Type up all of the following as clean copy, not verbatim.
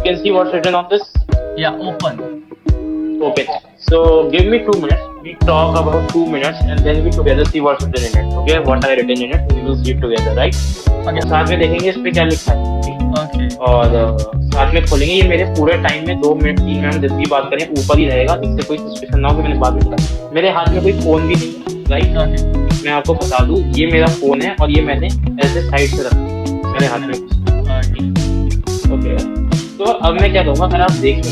can see what's written on this. Yeah, open. Okay. So give me 2 minutes. We talk about 2 minutes and then we together see what's written in it. Okay, what I written in it, we will see it together, right? Okay. साथ में देखेंगे इस पे क्या लिखा है. Okay. और साथ में खोलेंगे. ये मेरे पूरे टाइम में 2 मिनट 3 मिनट जितनी बात करें ऊपर ही रहेगा, जिससे कोई सस्पेशन ना हो कि मैंने बाद में बताया. मेरे हाथ में कोई फोन भी नहीं है, राइट? Okay. मैं आपको बता दूं, ये मेरा फोन है और ये मैंने ऐसे साइड से रखा है मेरे हाथ में. ओके. तो अब मैं क्या कहूँगा, अगर आप देखें,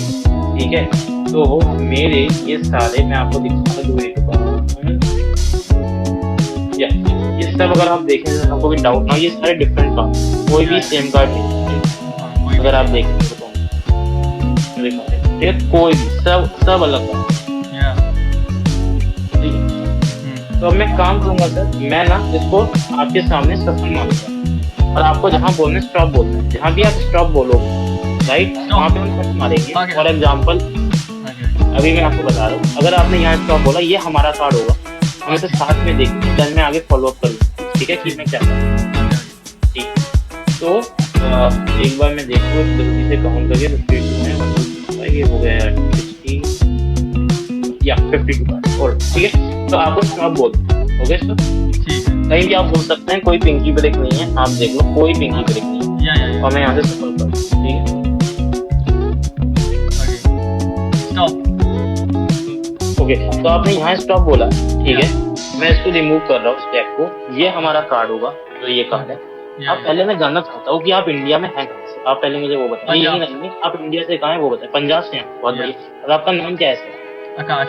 ठीक है, तो मेरे ये सारे मैं आपको दिखाऊंगा दूरी के बाद. या ये सब अगर आप देखें, आपको भी डाउट ना हो, ये सारे डिफरेंट कार्ड, कोई भी सेम कार्ड नहीं. अगर आप देखें तो ठीक है, कोई भी सब अलग है. ठीक है. तो अब मैं काम करूंगा सर, मैं ना इसको आपके सामने सफल मारूंगा और आपको जहाँ बोलना है स्टॉप बोलना है. जहाँ भी आप स्टॉप बोलोगे, राइट, वहाँ पे हम कट मारेंगे. फॉर एग्जाम्पल अभी मैं आपको बता रहा हूँ, अगर आपने यहाँ स्टॉप बोला, ये हमारा कार्ड होगा, हम इसे साथ में देखेंगे, देन मैं आगे फॉलो अप करूँगा. ठीक है कि मैं क्या करूँ. ठीक. तो एक बार मैं देखूँ जल्दी से काउंट करके, 52 है, ये हो गया 60 या 52 कार्ड. और ठीक है, तो आपको स्टॉप बोल. ओके सर, कहीं भी आप बोल सकते हैं, कोई पिंकी ब्रेक नहीं है. आप देख लो, कोई पिंकी ब्रेक नहीं है. और मैं यहाँ से सफल करूँ. ठीक है. ओके, तो आपने यहाँ स्टॉप बोला. ठीक है, मैं इसको रिमूव कर रहा हूँ स्टेप को. ये हमारा कार्ड होगा, तो ये कार्ड है. अब पहले मैं जानना चाहता हूँ कि आप इंडिया में हैं कहाँ से. आप पहले मुझे वो बताएं. यही नहीं, आप इंडिया से कहाँ हैं वो बताएं. पंजाब से हैं. बहुत बढ़िया. और आपका नाम क्या है सर? आकाश.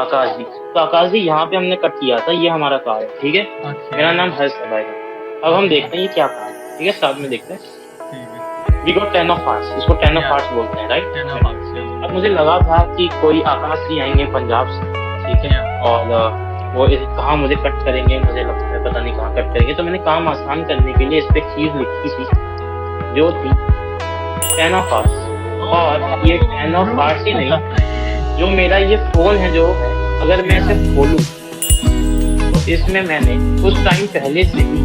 आकाश जी. तो आकाश जी, यहाँ पे हमने कट किया था, ये हमारा कार्ड है. ठीक है. मेरा नाम हर्ष है भाई. अब हम देखते हैं ये क्या कार्ड है. ठीक है, साथ में देखते हैं. We got 10 of hearts. इसको 10 of hearts बोलते हैं, राइट? 10 of hearts. अब मुझे लगा था कि कोई आकाश जी आएंगे पंजाब से. ठीक है. और वो कहाँ मुझे कट करेंगे, मुझे लगता है पता नहीं कहाँ कट करेंगे. तो मैंने काम आसान करने के लिए इस पे चीज लिखी थी, जो थी 10 of hearts. और ये 10 of hearts ही नहीं, जो मेरा ये फोन है, जो अगर मैं इसे खोलूं तो इसमें मैंने उस टाइम पहले से ही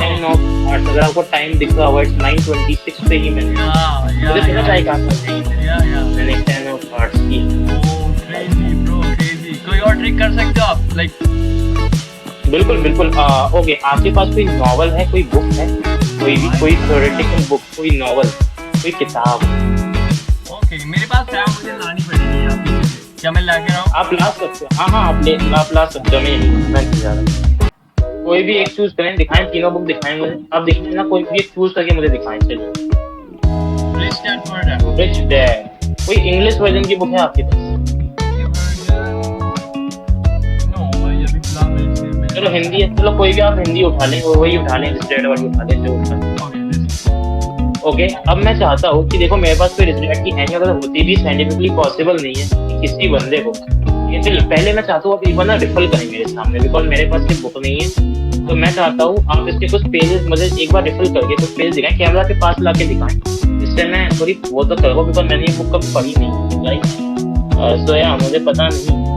10 of hearts, अगर आपको टाइम दिख रहा होगा, 9:26 पे ही मैंने मुझे पता था क्या मैंने 10 of hearts की. कोई और ट्रिक कर सकते हो आप, लाइक? बिल्कुल बिल्कुल. ओके, आपके पास कोई नॉवल है, कोई बुक है, कोई थ्योरेटिकल बुक, कोई नॉवल, कोई किताब? ओके, मेरे पास है, मुझे लानी पड़ेगी. आप क्या मैं लाके लाऊं? आप ला सकते हो. हाँ, आप ला सकते हो. मैं कोई भी एक चूज करें, दिखाएं. तीनों बुक दिखाएं मुझे. आप दिखाएं ना, कोई भी एक चूज करके मुझे दिखाएं. चलिए. Rich dad poor dad. Rich dad. कोई इंग्लिश वर्जन की बुक है आपके पास? चलो हिंदी है. चलो कोई भी आप हिंदी उठा लें, वही उठा लें, रिच डैड वाली उठा लें, जो उठा. ओके, अब मैं चाहता हूँ कि देखो, मेरे पास कोई रिच डैड की है नहीं, अगर होती भी साइंटिफिकली पॉसिबल नहीं है कि किसी बंदे को. चलिए, पहले मैं चाहता हूँ आप एक बार ना रिफल करें मेरे सामने, बिकॉज मेरे पास ये बुक नहीं है. तो मैं चाहता हूँ आप इसके कुछ पेजेस मुझे एक बार रिफल करके कुछ पेज दिखाएं, कैमरा के पास ला के दिखाएं, जिससे मैं थोड़ी वो तो करूँ, बिकॉज मैंने ये बुक कभी पढ़ी नहीं, राइट? सो यार, मुझे पता नहीं.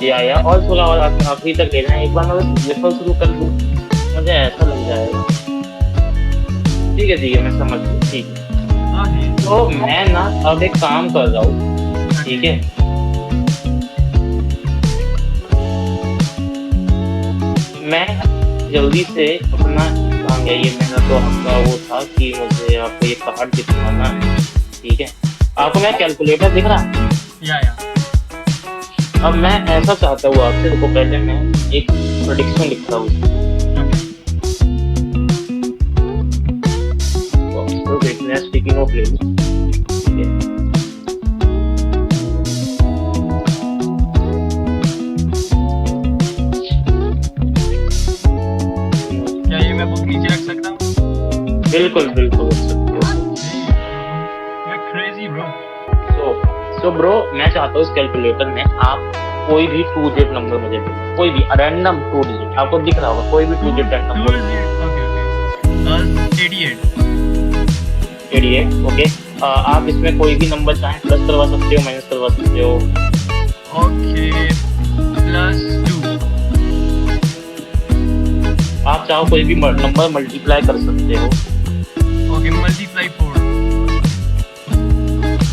या और थोड़ा और आखिरी तक लेना है. एक बार मैं बस रिफल शुरू कर दूँ, मुझे ऐसा लग जाएगा. ठीक है, मैं समझ गया. ठीक है. तो मैं ना अब एक काम कर रहा हूँ. ठीक है, मैं जल्दी से अपना कहाँ गया ये, मेरा तो आपका वो था कि मुझे आपको ये कार्ड दिखाना है. ठीक है, आपको मैं कैलकुलेटर दिख रहा है? या. अब मैं ऐसा चाहता हूँ आपसे, देखो पहले मैं एक प्रेडिक्शन लिखता हूँ. स्पीकिंग ऑफ प्लेलिस्ट, ठीक है, क्या ये मैं बुक नीचे रख सकता हूँ? बिल्कुल बिल्कुल. Crazy bro. सो ब्रो, मैं चाहता हूँ इस कैलकुलेटर में आप कोई भी 2 डिजिट नंबर मुझे दो, कोई भी रैंडम 2 डिजिट. आपको दिख रहा होगा कोई भी 2 डिजिट नंबर. 88. ओके, आप इसमें कोई भी नंबर चाहें, प्लस करवा सकते हो, माइनस करवा सकते हो. ओके, +2. चाहो कोई भी नंबर मल्टीप्लाई कर सकते हो। Okay, multiply 4।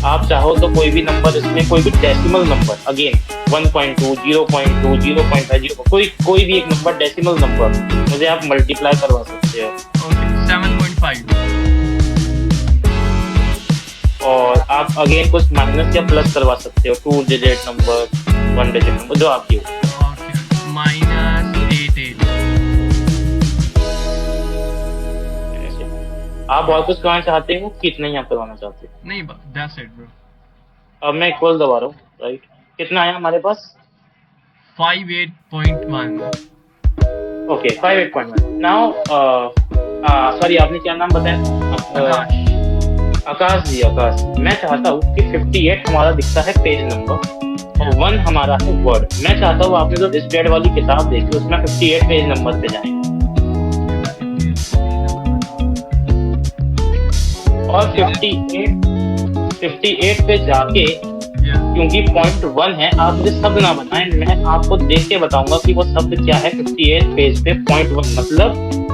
आप चाहो तो कोई भी नंबर, इसमें कोई भी डेसिमल नंबर, अगेन 1.2, 0.2, 0.5, कोई भी एक नंबर डेसिमल नंबर मुझे आप मल्टीप्लाई करवा सकते हो। ओके, 7.5। और आप अगेन कुछ माइनस या प्लस करवा सकते हो, 2 डिजिट नंबर, 1 डिजिट नंबर, जो आपकी हो। ओके, -88। ऐसे। आप और कुछ करवाना चाहते हो कि इतना ही आप करवाना चाहते हो? नहीं, दैट्स इट ब्रो। अब मैं इक्वल दबा रहा हूँ, राइट? कितना आया हमारे पास? 58.1। ओके, 58.1। नाउ सॉरी, आपने क्या नाम बताया? आकाश जी, आकाश। मैं चाहता हूँ कि 58 हमारा दिखता है पेज नंबर और 1 हमारा है वर्ड। मैं चाहता हूँ आपने जो स्प्रेड वाली किताब देखी उसमें 58 पेज नंबर पे जाएं और 58 पे जाके, क्योंकि पॉइंट 1 है, आप मुझे शब्द ना बताएं, मैं आपको देख के बताऊंगा कि वो शब्द क्या है। 58 पेज पे पॉइंट 1 मतलब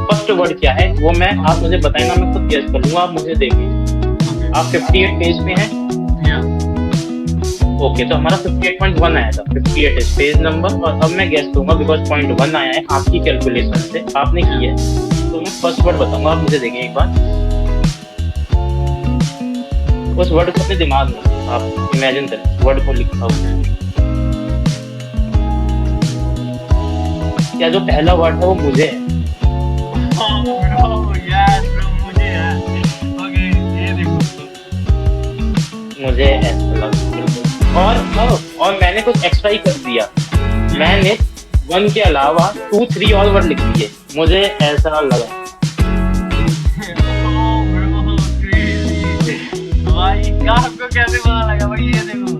फर्स्ट वर्ड क्या है, वो मैं आप मुझे बताएंगे, मैं खुद गेस कर लूंगा, आप मुझे देखें। आप 58 पेज पे हैं? ओके, तो हमारा 58.1 आया था। 58 इज पेज नंबर और अब मैं गेस करूंगा बिकॉज पॉइंट 1 आया है आपकी कैलकुलेशन से, आपने की है, तो मैं फर्स्ट वर्ड बताऊंगा, आप मुझे देखें एक बार। उस वर्ड को अपने दिमाग में आप इमेजिन करें, वर्ड को लिखा हुआ है। क्या जो पहला वर्ड है वो मुझे है? मुझे ऐसा लगा। और मैंने कुछ एक्स्ट्रा ही कर दिया, मैंने 1 के अलावा 2, 3 और वर्ड लिख दिए, मुझे ऐसा लगा। आपको कैसे पता लगा भाई? ये देखो।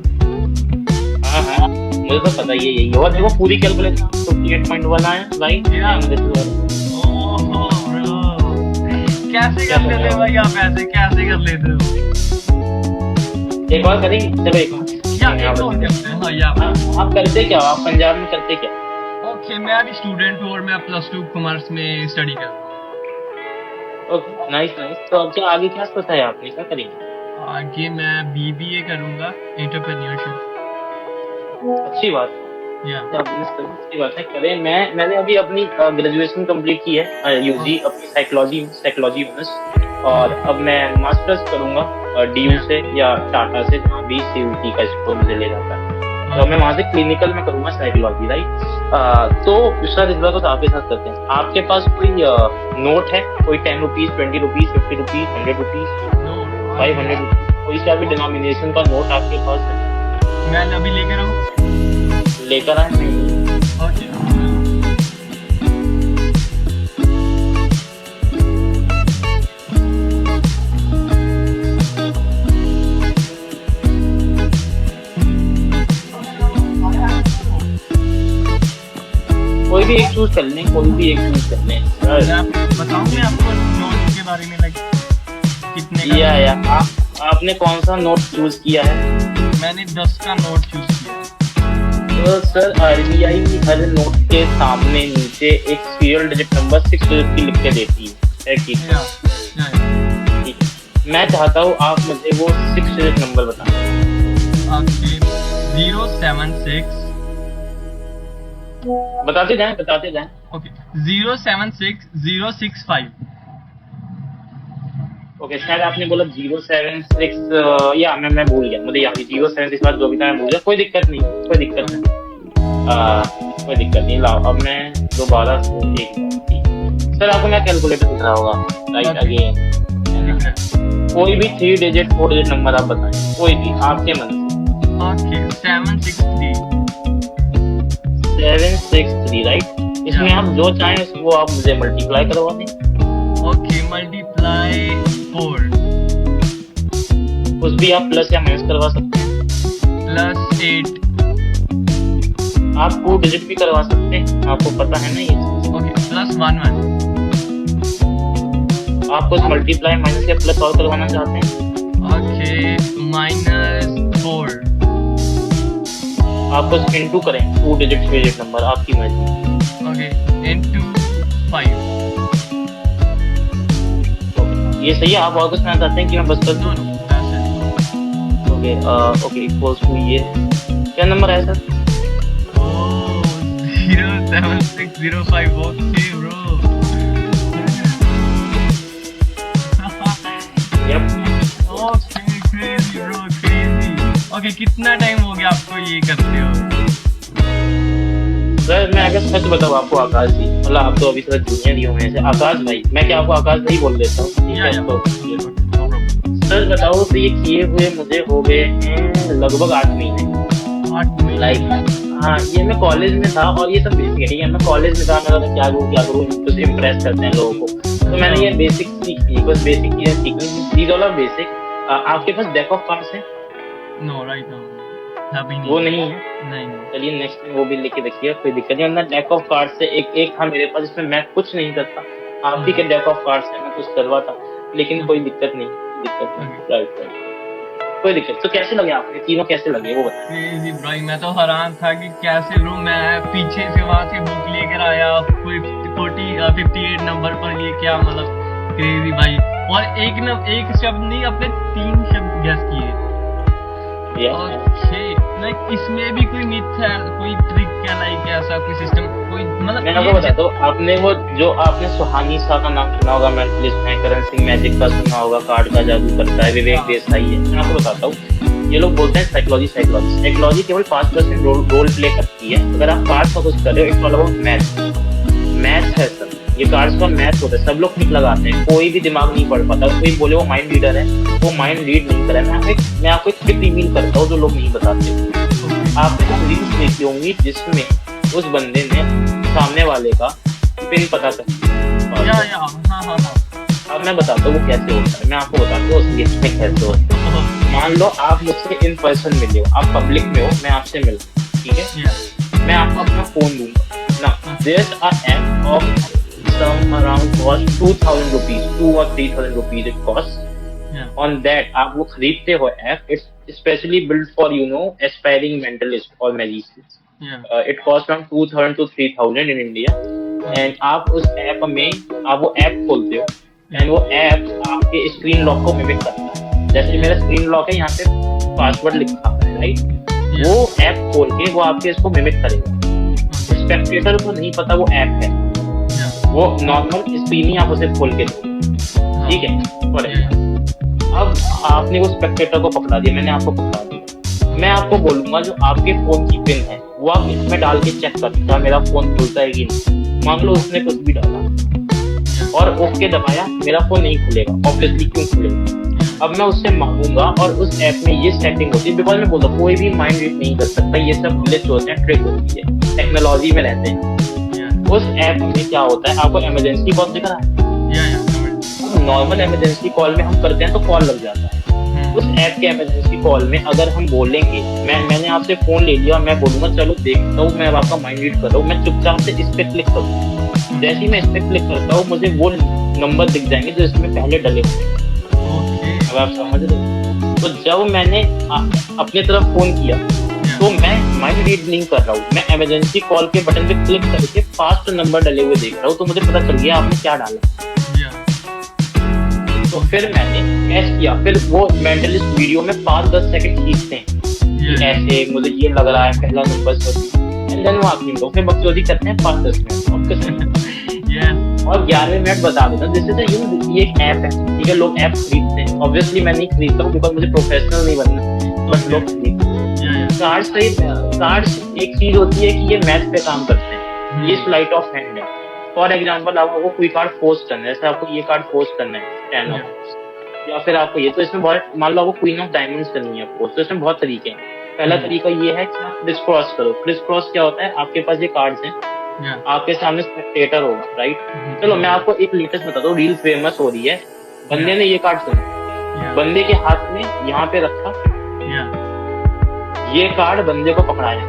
हाँ, मुझे तो पता ही है यही। और देखो पूरी कैलकुलेशन 58.1 आया, राइट? कैसे कर लेते हो भाई आप? ऐसे कैसे कर लेते हो? एक और करेंगे, चलो एक और। आप करते क्या हो? आप पंजाब में करते क्या? ओके, मैं अभी स्टूडेंट हूँ और मैं +2 कॉमर्स में स्टडी कर रहा हूँ। Okay, nice. तो अब क्या आगे क्या सोचा है आपने, क्या करेंगे? आगे मैं BBA करूंगा, एंटरप्रेन्योरशिप। अच्छी बात है, अच्छी बात है, करें। मैंने अभी अपनी ग्रेजुएशन कंप्लीट की है, यूजी अपनी साइकोलॉजी ऑनर्स, और अब मैं मास्टर्स करूंगा DU से या टाटा से, जहाँ भी CUT का स्कोर मुझे ले जाता है, तो मैं वहाँ से क्लिनिकल में करूंगा साइकोलॉजी, राइट? तो सर इस बार तो आपके साथ करते हैं। आपके पास कोई नोट है, कोई 10 rupees, 20 rupees, 50 rupees, 100 rupees, 500 rupees, कोई सा भी डिनोमिनेशन का नोट आपके पास है? मैं अभी लेकर आऊँ? लेकर आए। ओके। कोई भी एक चूज कर लें, बताऊँ मैं आपको नोट के बारे में, लाइक कितने का? या आपने कौन सा नोट चूज किया है? मैंने 10 का नोट चूज किया है। तो सर RBI हर नोट के सामने नीचे एक सीरियल डिजिट नंबर 6 डिजिट की लिख के देती है कि मैं चाहता हूँ आप मुझे वो 6 डिजिट नंबर बताएं। आपके 076 बताते जाएं। ओके, 076065। ओके, शायद आपने बोला 076, या मैं भूल गया, मुझे याद है 076 बाद जो भी था मैं भूल गया। कोई दिक्कत नहीं। लाओ, अब मैं दोबारा से एक सर आपको मैं कैलकुलेटर दिख रहा होगा, राइट? अगेन कोई भी 3 डिजिट 4 डिजिट नंबर आप बताएं, कोई भी आपके मन से। Okay, 763, right? इसमें आप जो चाहें वो आप मुझे मल्टीप्लाई करवा दें। Okay, multiply 4। कुछ भी आप प्लस या माइनस करवा सकते हैं। +8। आप 2 डिजिट भी करवा सकते हैं, आपको पता है ना ये। ओके, +11। आप कुछ मल्टीप्लाई, माइनस या प्लस और करवाना चाहते हैं? ओके, -4। आप कुछ इनटू करें, 2 डिजिट 3 डिजिट नंबर, आपकी मर्जी। Okay, into 5। ये सही है? आप और कुछ कहना चाहते हैं कि मैं बस कर दूं? No, that's it. Okay okay equals to ये क्या नंबर है sir? Oh, 07605. Okay, bro. Yup Okay, crazy, bro, crazy. Okay, कितना टाइम हो गया आपको ये करते हो? सर मैं अगर सच बताऊँ आपको आकाश जी, मतलब आप तो अभी थोड़ा जूनियर ही हो मेरे से, आकाश भाई, मैं क्या आपको आकाश भाई बोल देता हूँ, ठीक है? Yeah, तो okay, no problem. सर बताओ तो ये किए हुए मुझे हो गए हैं लगभग 8 महीने। 8 महीने। लाइक हाँ, ये मैं कॉलेज में था और ये सब बेसिक है, ठीक है? मैं कॉलेज में था, मैं लगा क्या करूँ कुछ इम्प्रेस करते हैं लोगों को, तो मैंने ये बेसिक सीखी, बस बेसिक चीजें सीखी, दीज ऑल आर बेसिक। आपके पास डेक ऑफ कार्ड्स है? No, right now. अभी नहीं। वो नहीं है? नहीं। चलिए नेक्स्ट वो भी लिख के रखिए, कोई दिक्कत नहीं। वरना डेक ऑफ कार्ड से एक था मेरे पास, इसमें मैं कुछ नहीं करता, आप ही के डेक ऑफ कार्ड से मैं कुछ करवाता, लेकिन कोई दिक्कत नहीं, राइट। कोई दिक्कत। तो कैसे लगे आपको तीनों, कैसे लगे वो बताएं? क्रेजी भाई, मैं तो हैरान था कि कैसे ब्रो, मैं पीछे से वहां से बुक लेकर आया कोई 58 नंबर पर, ये क्या मतलब क्रेजी भाई। और एक शब्द नहीं, अपने 3 शब्द गेस किए। ओके, लाइक इसमें भी कोई मिथ है, कोई ट्रिक है, लाइक ऐसा कोई सिस्टम, कोई मतलब मैं आपको बताता हूँ, आपने वो जो आपने सुहानी सा का नाम सुना होगा, मेंटलिस्ट है, करण सिंह मैजिक का सुना होगा, कार्ड का जादू करता है, विवेक देसाई है। मैं आपको बताता हूँ, ये लोग बोलते हैं साइकोलॉजी केवल 5% रोल प्ले करती है। अगर आप कार्ड फोकस कर रहे हो, इट्स ऑल अबाउट मैथ है सर, ये कार्ड्स का मैथ होता है, सब लोग टिक लगाते हैं, कोई भी दिमाग नहीं पढ़ पाता। कोई बोले वो माइंड रीडर है, वो माइंड रीड नहीं कर रहा है। मैं आपको एक ट्रिक रिवील करता हूँ जो लोग नहीं बताते। आपने कुछ रील्स देखी होंगी जिसमें उस बंदे ने सामने वाले का पिन पता कर दिया। हाँ। अब मैं बताता हूँ वो कैसे होता है, मैं आपको बताता हूँ उसमें कैसे होता है। मान लो आप मुझसे इन पर्सन मिले हो, आप पब्लिक में हो, मैं आपसे मिल, ठीक है? मैं आपको अपना फोन दूंगा ना, there's a app of some around cost 2,000 rupees, 2 or 3,000 rupees it costs. On that आप वो खरीदते हो app, it's specially built for aspiring mentalist or magicians. It costs around 2,000 to 3,000 in India. And आप उस app में आप वो app खोलते हो, एंड वो ऐप आपके स्क्रीन लॉक को मिमिक करता है। जैसे मेरा स्क्रीन लॉक है, यहाँ पे पासवर्ड लिखा है, राइट? वो ऐप खोल के वो आपके इसको मिमिक करेगा। स्पेक्टेटर को नहीं पता वो ऐप है, वो नॉर्मल स्क्रीन ही आप उसे खोल के दो, ठीक है? अब आपने वो स्पेक्टेटर को पकड़ा दिया, मैंने आपको पकड़ा दिया, मैं आपको बोलूंगा जो आपके फोन की पिन है वो आप इसमें डाल के चेक कर, क्या मेरा फोन खुलता है कि नहीं। मान लो उसने कुछ भी डाला और ओके दबाया, मेरा फोन नहीं खुलेगा, ऑब्वियसली क्यों खुलेगा? अब मैं उससे मांगूंगा और उस ऐप में ये सेटिंग होती है, बिकॉज मैं बोलता हूँ कोई भी माइंड रीड नहीं कर सकता, ये सब ग्लिच होते हैं, ट्रिक होती है, टेक्नोलॉजी में रहते हैं। उस ऐप में क्या होता है, आपको इमरजेंसी कॉल दिख रहा है, नॉर्मल इमरजेंसी कॉल में हम करते हैं तो कॉल लग जाता है। उस ऐप के इमरजेंसी कॉल में अगर हम बोलेंगे, मैंने आपसे फोन ले लिया और मैं बोलूंगा चलो देखता हूँ, मैं आपका माइंड रीड कर रहा हूँ, मैं चुपचाप से इस पे क्लिक करूँ, जैसे ही मैं इस पे क्लिक करता हूँ मुझे वो नंबर दिख जाएंगे जो इसमें पहले डले हुए। अब आप समझ रहे हो? तो जब मैंने अपने तरफ फोन किया तो मैं माइंड रीड नहीं कर रहा हूँ, मैं इमरजेंसी कॉल के बटन पे क्लिक करके फास्ट नंबर डले हुए देख रहा हूँ, तो मुझे पता चल गया आपने क्या डाला। तो फिर मैंने कैश किया, फिर वो मेंटलिस्ट वीडियो में 5-10 सेकंड खींचते हैं, ऐसे मुझे ये लग रहा है पहला नंबर एंड देन वो आखिरी लोग फिर बकचोदी करते हैं 5-10 मिनट और 11वें मिनट बता देता हूँ। जैसे ये एक ऐप है, ठीक है? लोग ऐप खरीदते हैं, ऑब्वियसली मैं नहीं खरीदता हूँ बिकॉज मुझे प्रोफेशनल नहीं बनना, बट लोग खरीदते हैं। कार्ड्स एक चीज होती है कि ये मैथ पे काम करते हैं, ये स्लाइट ऑफ हैंड है। फॉर एग्जाम्पल आपको कोई कार्ड फोर्स करना है, जैसे आपको ये कार्ड फोर्स करना है 10 ऑफ, या फिर आपको ये, तो इसमें बहुत, मान लो आपको क्वीन ऑफ डायमंड्स करनी है आपको, तो इसमें बहुत तरीके हैं। पहला तरीका ये है कि आप क्रिस क्रॉस करो। क्रिस क्रॉस क्या होता है, आपके पास ये कार्ड्स हैं, आपके सामने स्पेक्टेटर होगा, राइट? चलो मैं आपको एक लेटेस्ट बताता हूँ, रील फेमस हो रही है। बंदे ने ये कार्ड सुना, बंदे के हाथ में यहाँ पे रखा, ये कार्ड बंदे को पकड़ाया,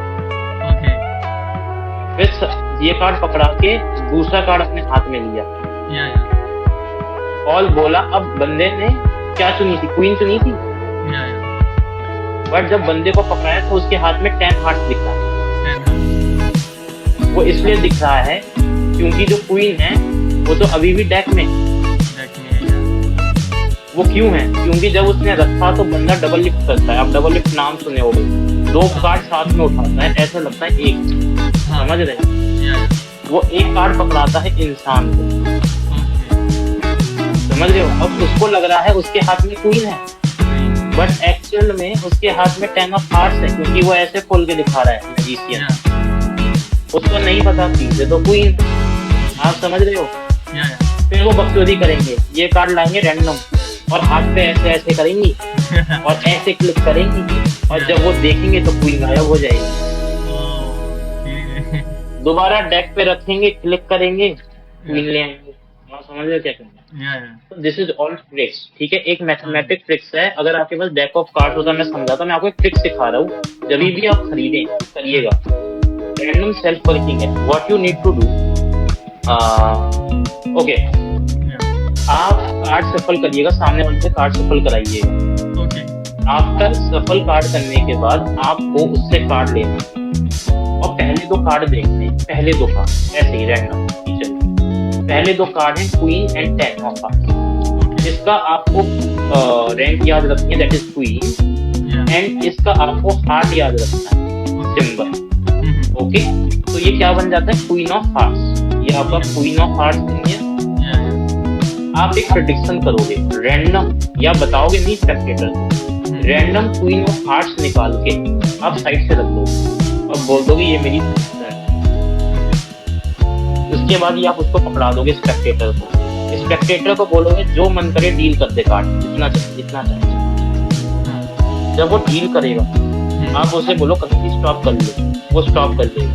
फिर ये कार्ड पकड़ा के दूसरा कार्ड अपने हाथ में लिया और बोला, अब बंदे ने क्या चुनी थी, क्वीन चुनी थी, बट जब बंदे को पकड़ाया तो उसके हाथ में 10 हार्ट्स दिख रहा है। वो इसलिए दिख रहा है क्योंकि जो क्वीन है वो तो अभी भी डेक में, वो क्यों है? क्योंकि जब उसने रखा तो बंदा डबल लिफ्ट करता है। आप डबल लिफ्ट नाम सुने होंगे, 2 कार्ड साथ में उठाता है, ऐसा लगता है एक। हाँ, समझ रहे हैं? या वो एक कार्ड पकड़ाता है इंसान को, समझ रहे हो? अब उसको लग रहा है उसके हाथ में क्वीन है, बट एक्चुअल में उसके हाथ में 10 ऑफ हार्ट्स है, क्योंकि वो ऐसे खोल के दिखा रहा है मैजिशियन। उसको नहीं पता चीजें तो क्वीन। आप समझ रहे हो? फिर वो बकचोदी करेंगे, ये कार्ड लाएंगे रैंडम और हाथ पे ऐसे ऐसे करेंगी और ऐसे क्लिक करेंगी, और जब वो देखेंगे तो क्वीन गायब हो जाएगी। दोबारा डेक पे रखेंगे, क्लिक करेंगे, क्वीन ले आएंगे। आप समझ रहे हो क्या करना है? तो दिस इज ऑल ट्रिक्स, ठीक है? एक मैथमेटिक ट्रिक्स है। अगर आपके पास डेक ऑफ कार्ड होता, मैं समझाता, मैं आपको एक ट्रिक सिखा रहा हूँ। जब भी आप खरीदें करिएगा, रैंडम सेल्फ वर्किंग है। What you need to do, okay, आप कार्ड सफल करिएगा, सामने वाले से कार्ड सफल कराइएगा। आफ्टर सफल कार्ड करने के बाद आपको उससे कार्ड लेना और पहले 2 कार्ड देखने, पहले 2 कार्ड ऐसे ही रैंडम। पहले 2 कार्ड हैं क्वीन एंड 10 ऑफ हार्ट्स। इसका आपको रैंक याद रखनी है, दैट इज क्वीन, एंड इसका आपको हार्ट याद रखना है, सिंबल। ओके, तो ये क्या बन जाता है? Queen of hearts. ये आपका क्वीन ऑफ हार्ट्स नहीं है। आप एक प्रेडिक्शन करोगे रैंडम, या बताओगे नहीं स्पेक्टेटर को, रैंडम क्वीन ऑफ हार्ट्स निकाल के आप साइड से रख दो और बोल दोगे ये मेरी prediction है। उसके बाद ये आप उसको पकड़ा दोगे स्पेक्टेटर को। स्पेक्टेटर को बोलोगे जो मन करे डील कर दे कार्ड, जितना चाहिए। जब वो डील करेगा, आप उसे बोलो कहीं स्टॉप कर लो, वो स्टॉप कर देगा।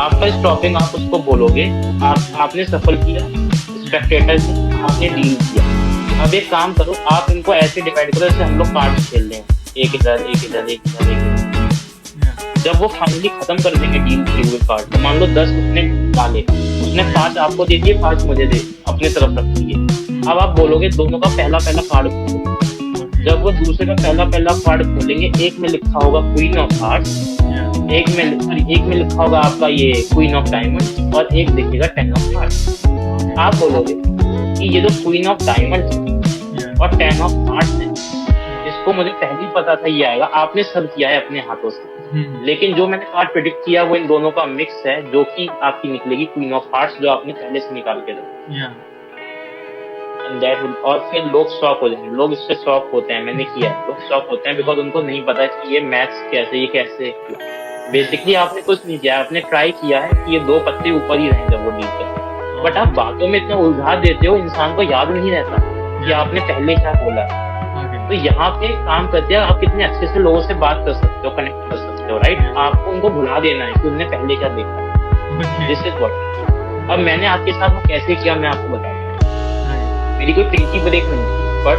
आपका स्टॉपिंग आप उसको बोलोगे, आपने सफल किया, स्पेक्टेटर से आपने डील किया। अब एक काम करो, आप इनको ऐसे डिवाइड करो जैसे हम लोग कार्ड खेल रहे हैं, एक इधर एक इधर एक इधर एक इधर। जब वो फाइनली खत्म कर देंगे डील किए हुए कार्ड, तो मान लो 10 उसने डाले, उसने 5 आपको दे दिए, 5 मुझे दे, अपने तरफ रख दिए। अब आप बोलोगे दोनों का पहला कार्ड खोलो। जब वो दूसरे का पहला कार्ड खोलेंगे, एक में लिखा होगा क्वीन ऑफ हार्ट्स, एक में लिखा होगा आपका ये क्वीन ऑफ डायमंड, और एक दिखेगा 10 ऑफ हार्ट्स। आप बोलोगे कि ये जो क्वीन ऑफ डायमंड और 10 ऑफ हार्ट्स है, इसको मुझे पहले ही पता था ये आएगा। आपने सर्व किया है अपने हाथों से, लेकिन जो मैंने कार्ड प्रेडिक्ट किया वो इन दोनों का मिक्स है, जो कि आपकी निकलेगी क्वीन ऑफ हार्ट्स, जो आपने पहले से निकाल के रखी। और फिर लोग शॉक हो जाएंगे। लोग इससे शॉक होते हैं, मैंने किया है, लोग शॉक होते हैं बिकॉज उनको नहीं पता कि ये मैथ्स कैसे, ये कैसे। बेसिकली आपने कुछ नहीं किया, आपने ट्राई किया है कि ये 2 पत्ते ऊपर ही रहें जब वो डील करें, बट आप बातों में इतना उलझा देते हो, इंसान को याद नहीं रहता कि आपने पहले क्या बोला। तो यहाँ पे काम करते हैं, आप कितने अच्छे से लोगों से बात कर सकते हो, कनेक्ट कर सकते हो, राइट? आपको उनको भुला देना है कि उन्होंने पहले क्या देखा। This is what. अब मैंने आपके साथ वो कैसे किया, मैं आपको बताऊंगा। मेरी कोई पिंकी ब्रेक नहीं थी, बट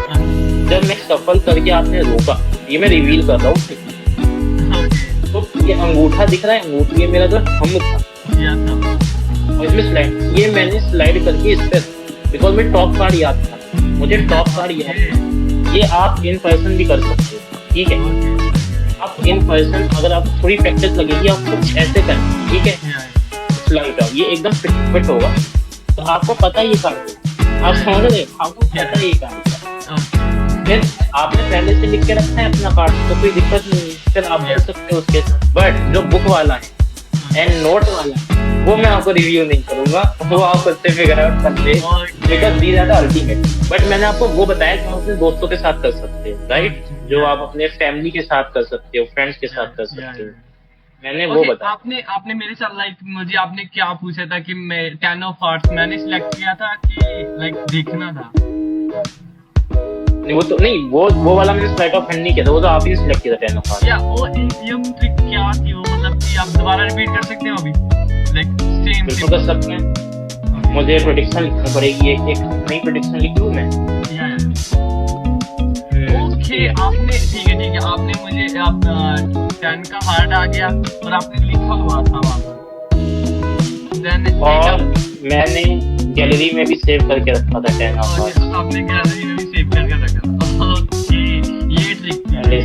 जब मैं सफल करके आपने रोका, ये मैं रिवील कर रहा हूँ, तो ये अंगूठा दिख रहा है, अंगूठा ये मेरा जो थंब था, और इसमें स्लाइड, ये मैंने स्लाइड करके इस पे, बिकॉज मैं टॉप कार्ड याद था, मुझे टॉप कार्ड याद है। ये आप इन पर्सन भी कर सकते हो, ठीक है? आप इन पर्सन अगर आप थोड़ी प्रैक्टिस लगेगी, आपको ऐसे करना, ठीक है? स्लाइड आउट, ये एकदम फिट होगा, तो आपको पता है ये कार्ड, आप समझ रहे हो, आपको पता है ये कार्ड। फिर आपने पहले से लिख के रखा है अपना कार्ड, तो कोई दिक्कत नहीं है, फिर आप कर सकते हो उसके साथ। बट जो बुक वाला है एंड नोट वाला है, वो मैं आपको रिव्यू नहीं करूंगा, वो आप खुद से फिगर आउट कर ले, because these are the ultimate. But मैंने आपको वो बताया कि आप अपने दोस्तों के साथ कर सकते हो, राइट? जो आप अपने फैमिली के साथ कर सकते हो, फ्रेंड्स के साथ कर सकते हो, मैंने वो बताया। आपने मेरे साथ मुझे आपने क्या पूछा था कि मैं 10 ऑफ हार्ट्स मैंने सिलेक्ट किया था कि देखना था? नहीं, वो तो नहीं, वो वाला मैंने स्लाइड ऑफ हैंड नहीं किया था, वो तो आप ही सिलेक्ट किया था 10 ऑफ हार्ट्स। या वो ये ट्रिक क्या थी, वो मतलब कि आप दोबारा रिपीट कर सकते हो अभी? सेम बिल्कुल कर सकते हैं। मुझे प्रेडिक्शन लिखनी पड़ेगी, एक नई प्रेडिक्शन लिख लूं मैं। ओके, आपने ठीक है, आपने मुझे 10 का हार्ट आ गया और आपने लिखा हुआ था वहाँ पर, और मैंने गैलरी में भी सेव करके रखा था 10 ऑफ हार्ट्स। आपने गैलरी में भी सेव करके रखा था। ओके, ये ट्रिक थी,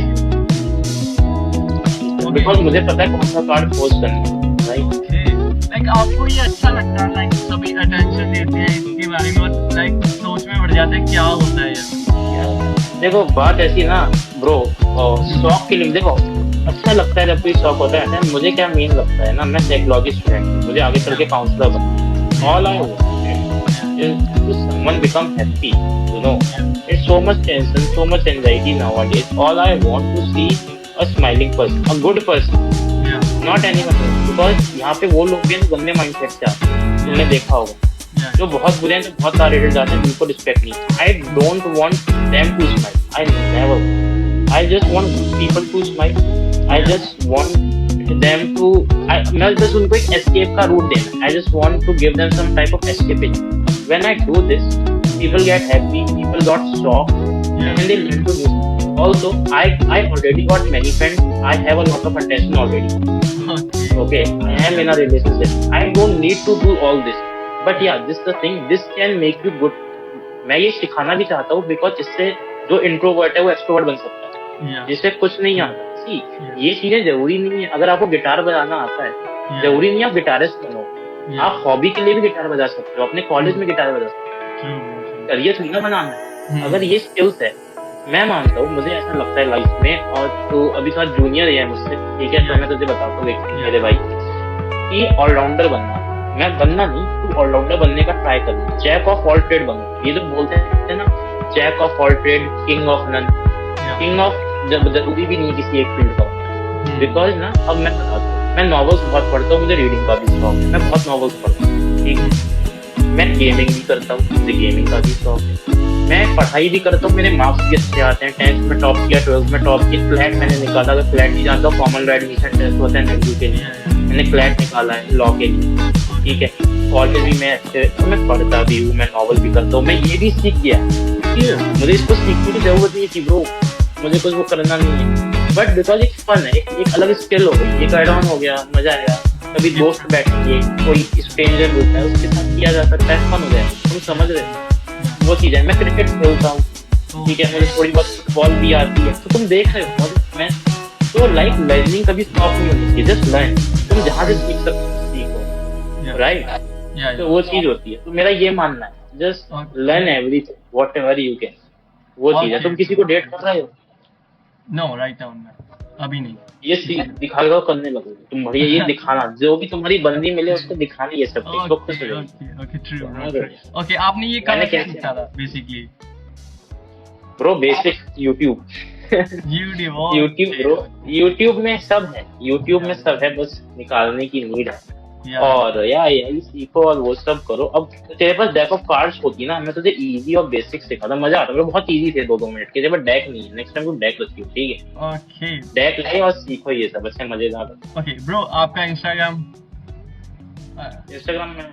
बिकॉज मुझे पता है कौन सा कार्ड पोस्ट करना है, राइट? आपको ये अच्छा लगता है, सभी अटेंशन देते हैं इसके बारे में, और सोच में बढ़ जाते हैं क्या होता है यार। देखो बात ऐसी ना ब्रो, शौक के लिए देखो अच्छा लगता है जब कोई शौक होता है। मुझे क्या मेन लगता है ना, मैं साइकोलॉजी स्टूडेंट, मुझे आगे चल के काउंसलर बनना। All I want is to someone become happy, you know. It's so much tension, so much anxiety nowadays. All I want to see a smiling person, a good person, not anyone. Because यहाँ पे वो लोग भी हैं जो गंदे mindset से आते हैं, तुमने देखा होगा। जो बहुत बुरे हैं तो बहुत सारे रेट जाते हैं, जिनको रिस्पेक्ट नहीं। I don't want them to smile, I never, I just want people to smile, I just want them to, मैं बस उनको एक एस्केप का रूट देना। I just want to give them some type of escapism. When I do this, people get happy, people got shocked, and they learn to do. Also, I already got many friends, I have a lot of attention already. Okay, I am in a relationship, I don't need to do all this. But yeah, this the thing, this can make you good. मैं ये सिखाना भी चाहता हूँ because इससे जो introvert है वो एक्सट्रोवर्ट बन सकता है, जिससे कुछ नहीं आता। सी ये चीजें जरूरी नहीं है। अगर आपको गिटार बजाना आता है, जरूरी नहीं आप गिटारिस्ट बनो। आप हॉबी के लिए भी गिटार बजा सकते हो, अपने कॉलेज में गिटार बजा सकते हो, करियर थोड़ी ना बनाना है। अगर ये स्किल्स है, मैं मानता हूँ, मुझे ऐसा लगता है लाइफ में। और तो अभी थोड़ा जूनियर है मुझसे, ठीक है, तो मैं तुझे बताता हूँ मेरे भाई कि ऑलराउंडर बनना, मैं बनना नहीं, तू ऑलराउंडर बनने का ट्राई करना, जैक ऑफ ऑल ट्रेड बनना। ये जो बोलते हैं ना, jack of all trade, king of none. King of जरूरी भी नहीं किसी एक फील्ड का होना। बिकॉज ना, अब मैं बताता हूँ, मैं नॉवेल्स बहुत पढ़ता हूँ, मुझे रीडिंग का भी शौक है, मैं बहुत नॉवेल्स पढ़ता हूँ, ठीक है। मैं गेमिंग भी करता हूँ, मुझे गेमिंग का भी शौक है। मैं पढ़ाई भी करता हूँ, मेरे मार्क्स भी अच्छे आते हैं। 10th में टॉप किया, 12th में टॉप किया, फ्लैट मैंने निकाला। अगर फ्लैट नहीं जानता, कॉमन लॉ एडमिशन टेस्ट होता है नेहरू के लिए, मैंने फ्लैट निकाला है लॉ के लिए, ठीक है। कॉलेज भी मैं अच्छे, तो मैं पढ़ता भी हूँ, मैं नॉवल भी करता हूँ। मैं ये भी सीख गया, मुझे इसको सीखने की जरूरत नहीं थी ब्रो, मुझे कुछ वो करना नहीं है। बट बिकॉज एक फन है, एक अलग स्किल हो गई, एक एड ऑन हो गया, मजा आया। कभी दोस्त बैठेंगे, कोई स्ट्रेंजर मिलता है, उसके साथ किया जा सकता है, फन हो जाए। तुम समझ रहे हो वो चीज है। मैं क्रिकेट खेलता हूँ, ठीक है, मुझे थोड़ी बहुत फुटबॉल भी आती है, तो तुम देख रहे हो। मैं तो लाइक लर्निंग कभी स्टॉप नहीं होनी चाहिए, जस्ट लर्न। तुम जहाँ से सीख सकते हो सीखो, राइट। तो वो चीज होती है। तो मेरा ये मानना है, just learn everything whatever you can. वो चीज है। तुम किसी को डेट कर रहे हो? नो, राइट नाउ अभी नहीं। ये दिखाएगा करने लगोगे तुम, बढ़िया ये दिखाना, जो भी तुम्हारी बंदी मिले उसको दिखाना, ये सब तो खुश हो जाएगी। Okay true. ओके, आपने ये कहाँ से सीखा था basically? Bro basic YouTube bro, YouTube में सब है, यूट्यूब में सब है, बस निकालने की नीड है। और यही सीखो और वो सब करो। अब तेरे पास डेक ऑफ कार्ड्स होती ना, मैं तुझे इजी और बेसिक सिखाता, मजा आता है। बहुत इजी थे 2-2 मिनट के, बट डेक नहीं है। नेक्स्ट टाइम तू डेक रखियो, ठीक है? ओके, डेक ले और सीखो ये सब, अच्छे मजेदार। ओके ब्रो, आपका इंस्टाग्राम में